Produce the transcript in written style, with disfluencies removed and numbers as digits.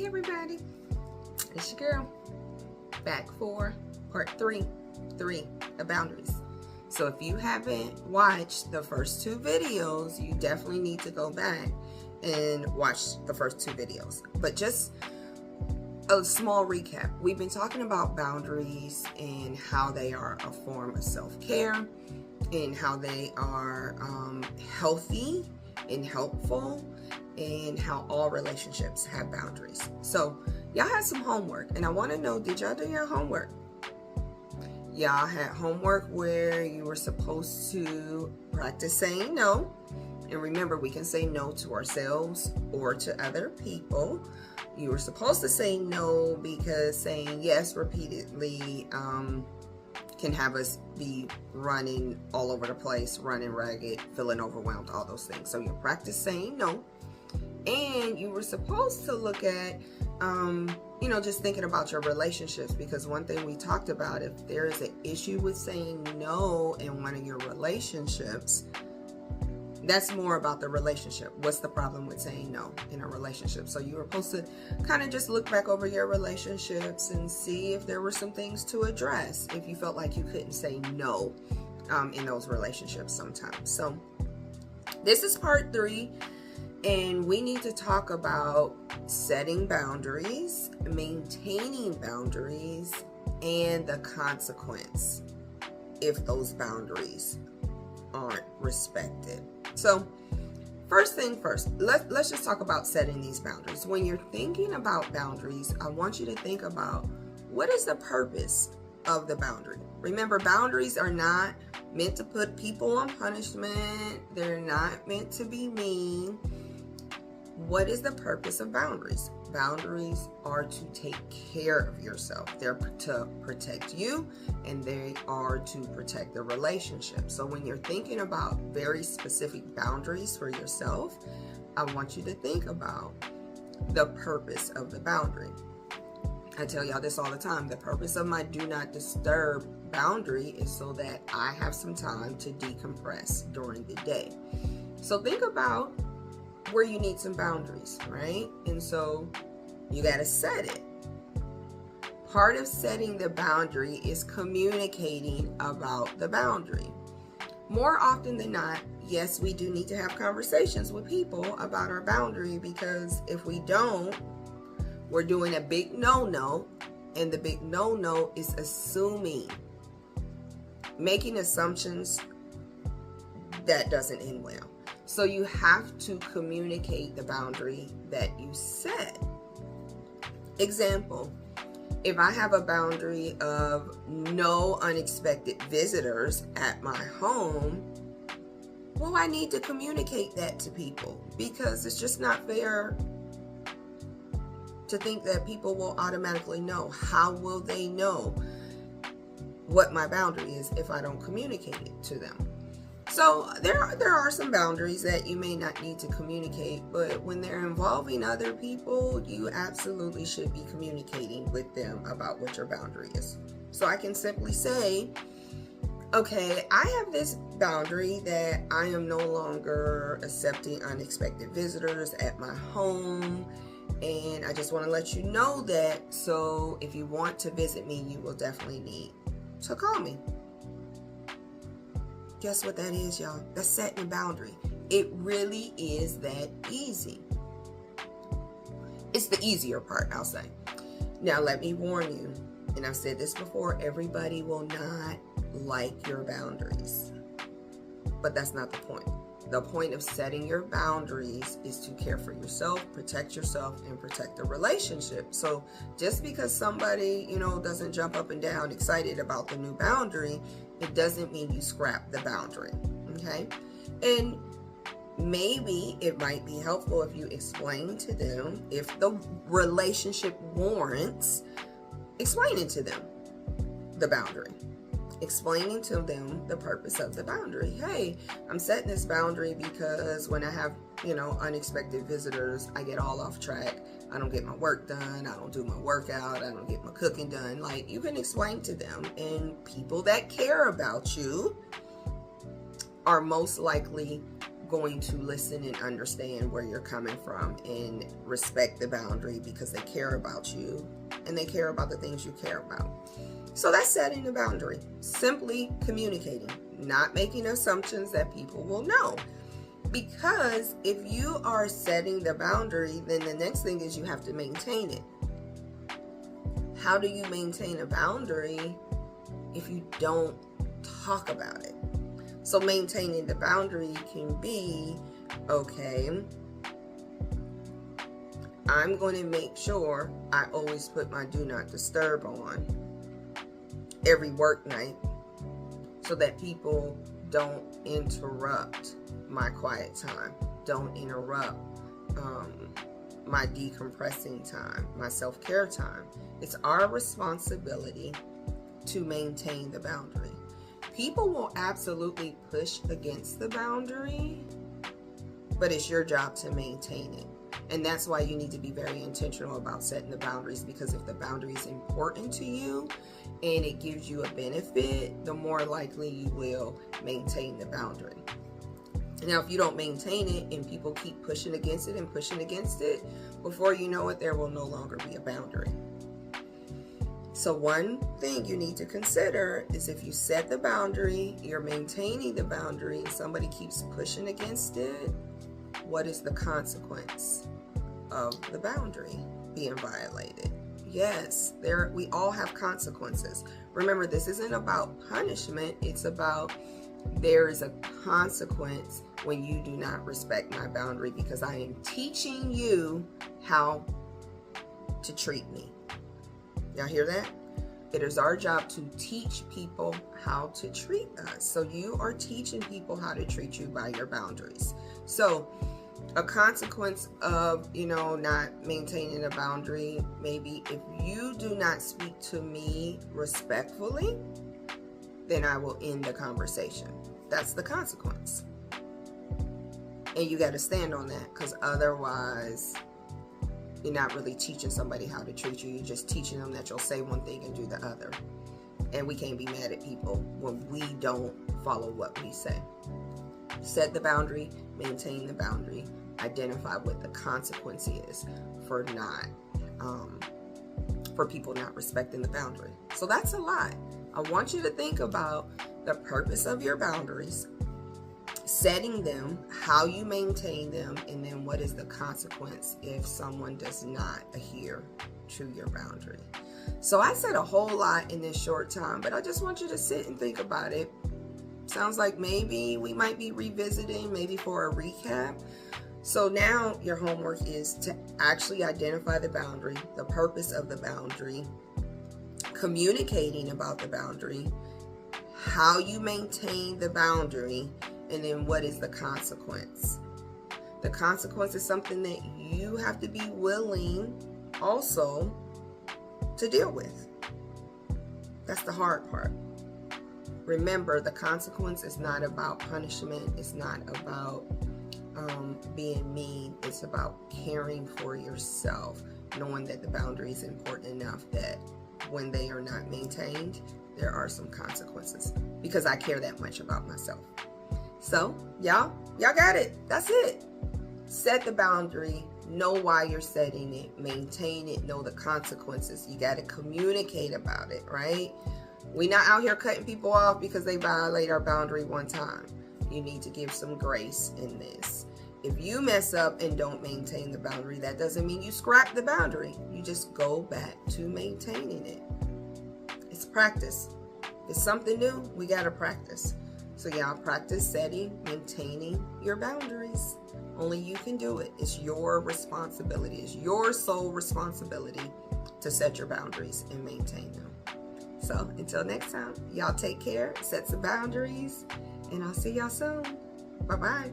everybody, it's your girl back for part three of boundaries. So if you haven't watched the first two videos, you definitely need to go back and watch the first two videos. But just a small recap. We've been talking about boundaries and how they are a form of self-care and how they are healthy and helpful, and how all relationships have boundaries. So y'all had some homework, and I want to know, did y'all do your homework? Y'all had homework where you were supposed to practice saying no. And remember, we can say no to ourselves or to other people. You were supposed to say no because saying yes repeatedly can have us be running all over the place, running ragged, feeling overwhelmed, all those things. So you practice saying no. And you were supposed to look at, just thinking about your relationships, because one thing we talked about, if there is an issue with saying no in one of your relationships, that's more about the relationship. What's the problem with saying no in a relationship? So you were supposed to kind of just look back over your relationships and see if there were some things to address, if you felt like you couldn't say no in those relationships sometimes. So this is part 3. And we need to talk about setting boundaries, maintaining boundaries, and the consequence if those boundaries aren't respected. So first thing first, let's just talk about setting these boundaries. When you're thinking about boundaries, I want you to think about, what is the purpose of the boundary? Remember, boundaries are not meant to put people on punishment. They're not meant to be mean. What is the purpose of boundaries? Boundaries are to take care of yourself. They're to protect you, and they are to protect the relationship. So when you're thinking about very specific boundaries for yourself, I want you to think about the purpose of the boundary. I tell y'all this all the time. The purpose of my do not disturb boundary is so that I have some time to decompress during the day. So think about where you need some boundaries, right? And so you got to set it. Part of setting the boundary is communicating about the boundary. More often than not, yes, we do need to have conversations with people about our boundary, because if we don't, we're doing a big no-no, and the big no-no is assuming, making assumptions that doesn't end well. So you have to communicate the boundary that you set. Example, if I have a boundary of no unexpected visitors at my home, well, I need to communicate that to people, because it's just not fair to think that people will automatically know. How will they know what my boundary is if I don't communicate it to them? So there are some boundaries that you may not need to communicate, but when they're involving other people, you absolutely should be communicating with them about what your boundary is. So I can simply say, okay, I have this boundary that I am no longer accepting unexpected visitors at my home, and I just want to let you know that. So if you want to visit me, you will definitely need to call me. Guess what that is, y'all? That's setting a boundary. It really is that easy. It's the easier part, I'll say. Now, let me warn you, and I've said this before, everybody will not like your boundaries. But that's not the point. The point of setting your boundaries is to care for yourself, protect yourself, and protect the relationship. So just because somebody, doesn't jump up and down excited about the new boundary, it doesn't mean you scrap the boundary, okay? And maybe it might be helpful if you explain to them, if the relationship warrants, explaining to them the boundary. Explaining to them the purpose of the boundary. Hey, I'm setting this boundary because when I have, unexpected visitors, I get all off track. I don't get my work done. I don't do my workout. I don't get my cooking done. Like, you can explain to them, and people that care about you are most likely going to listen and understand where you're coming from and respect the boundary because they care about you and they care about the things you care about. So that's setting the boundary. Simply communicating, not making assumptions that people will know. Because if you are setting the boundary, then the next thing is you have to maintain it. How do you maintain a boundary if you don't talk about it? So maintaining the boundary can be, okay, I'm going to make sure I always put my do not disturb on every work night so that people don't interrupt my quiet time, don't interrupt my decompressing time, my self-care time. It's our responsibility to maintain the boundary. People will absolutely push against the boundary, but it's your job to maintain it. And that's why you need to be very intentional about setting the boundaries, because if the boundary is important to you and it gives you a benefit, the more likely you will maintain the boundary. Now, if you don't maintain it and people keep pushing against it and pushing against it, before you know it, there will no longer be a boundary. So one thing you need to consider is if you set the boundary, you're maintaining the boundary, and somebody keeps pushing against it, what is the consequence of the boundary being violated? Yes, we all have consequences. Remember, this isn't about punishment. It's about there is a consequence when you do not respect my boundary, because I am teaching you how to treat me. Y'all hear that? It is our job to teach people how to treat us. So you are teaching people how to treat you by your boundaries. So a consequence of, not maintaining a boundary, maybe if you do not speak to me respectfully, then I will end the conversation. That's the consequence. And you got to stand on that, because otherwise you're not really teaching somebody how to treat you. You're just teaching them that you'll say one thing and do the other. And we can't be mad at people when we don't follow what we say. Set the boundary, maintain the boundary, identify what the consequence is for people not respecting the boundary. So that's a lot. I want you to think about the purpose of your boundaries, setting them, how you maintain them, and then what is the consequence if someone does not adhere to your boundary. So I said a whole lot in this short time, but I just want you to sit and think about it. Sounds like maybe we might be revisiting, maybe for a recap. So now your homework is to actually identify the boundary, the purpose of the boundary, communicating about the boundary, how you maintain the boundary, and then what is the consequence. The consequence is something that you have to be willing also to deal with. That's the hard part. Remember, the consequence is not about punishment. It's not about being mean. It's about caring for yourself, knowing that the boundary is important enough that when they are not maintained, there are some consequences, because I care that much about myself. So y'all got it. That's it. Set the boundary, know why you're setting it, maintain it, know the consequences. You got to communicate about it, right? We're not out here cutting people off because they violate our boundary one time. You need to give some grace in this. If you mess up and don't maintain the boundary, that doesn't mean you scrap the boundary. You just go back to maintaining it. It's practice. If it's something new, we got to practice. So y'all practice setting, maintaining your boundaries. Only you can do it. It's your responsibility. It's your sole responsibility to set your boundaries and maintain them. So until next time, y'all take care, set some boundaries, and I'll see y'all soon. Bye-bye.